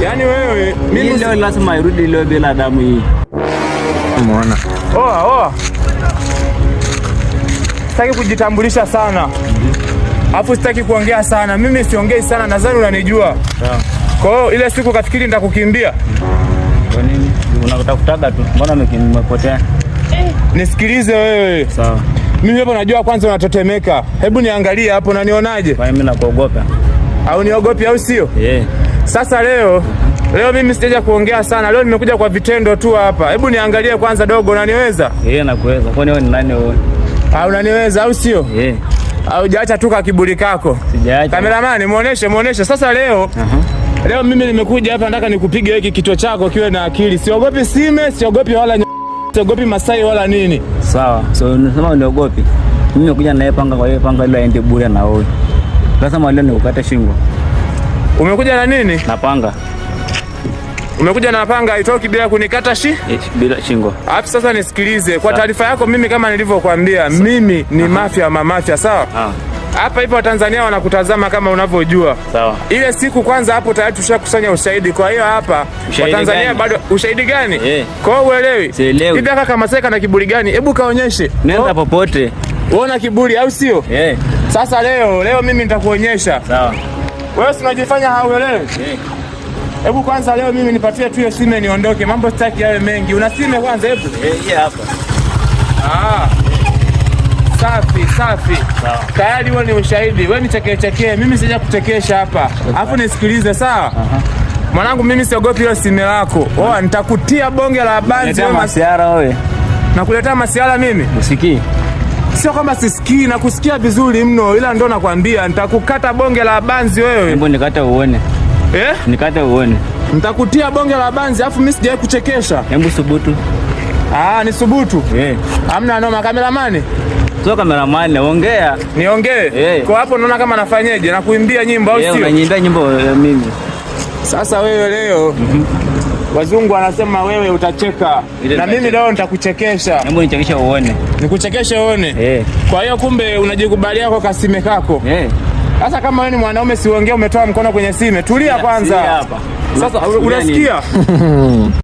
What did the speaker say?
Yaani wewe mimi leo lazima irudi leo bila damu hii. Umeona? Oa. Sitaki kujitambulisha sana. Alafu sitaki kuongea sana. Mimi siongei sana, nadhani unanijua. Sawa. Kwa hiyo ile siku kafikiri nitakukimbia. Kwa nini? Unakutafuta tu. Mbona umepotea? Nisikilize wewe. Sawa. Mimi hapo najua kwanza unatetemeka. Hebu niangalie hapo na nionaje? Kwa mimi nakuogopa. Au niogopi au sio? Sasa leo mimi sijaja kuongea sana. Leo nimekuja kwa vitendo tu hapa. Hebu niangalie kwanza dogo, unaniweza? Nakuweza. Kwani wewe ni nani wewe? Au unaniweza au sio? Au hujaacha tu kiburi kako? Sijaacha. Kameramani, muoneshe. Sasa leo leo mimi nimekuja hapa, nataka nikupige hiki kichwa chako kiwe na akili. Siogopi sime, siogopi wala siogopi Masai wala nini. Sawa. So unasema uniogopi. Mimi nimekuja naye panga, kwa hiyo panga ile aende bure na wewe. Sasa leo nikukate shingo. Umekuja na nini? Na panga. Umekuja na panga haitoki bila kunikata bila shingo. Alafu sasa nisikilize. Kwa taarifa yako, mimi kama nilivyokuambia, mimi ni mafia, sawa? Hapa ipo Tanzania wanakutazama kama unavyojua. Sawa. Ile siku kwanza hapo tayari tushakusanya ushahidi. Kwa hiyo hapa kwa Tanzania bado ushahidi gani? Kwa hiyo uelewi. Hivi kaka Maseka na kiburi gani? Hebu kaonyeshe. Nenda popote. Uona kiburi au sio? Sasa leo mimi nitakuonyesha. Sawa. Wewe si unajifanya hauelewi? Hebu kwanza leo mimi nipatie tu hiyo sime niondoke. Mambo sitaki yawe mengi. Una sime kwanza hebu? Hapa. Safi. Sawa. Tayari wewe ni ushahidi. Wewe ni chekechekee. Mimi sija kuchekesha hapa. Alafu nisikilize, sawa? Mwanangu, mimi siogopi hiyo sime lako. Nitakutia bonge la banzi wewe. Masiara wewe. Nakuletea masiara mimi? Usikii? Sio kama sisikii, nakusikia vizuri mno, ila ndo nakwambia nitakukata bonge la banzi wewe. Hebu nikate uone. Nikate uone. Nitakutia bonge la banzi, afu mimi sijawahi kuchekesha. Hebu subutu. Ni subutu? Hamna noma. Kameramani? Sio kameramani, ongea. Niongee? Kwa hapo naona kama nafanyaje? Nakuimbia nyimbo au sio? Unaniimbia nyimbo mimi. Sasa wewe leo wazungu wanasema wewe utacheka. Na mimi leo nitakuchekesha. Hebu nichekeshe uone. Nikuchekeshe uone? Kwa hiyo kumbe unajikubalia kwa kasime kako. Sasa kama wewe ni mwanaume siongea, umetoa mkono kwenye sime. Tulia kwanza. Hapa. Sasa unasikia?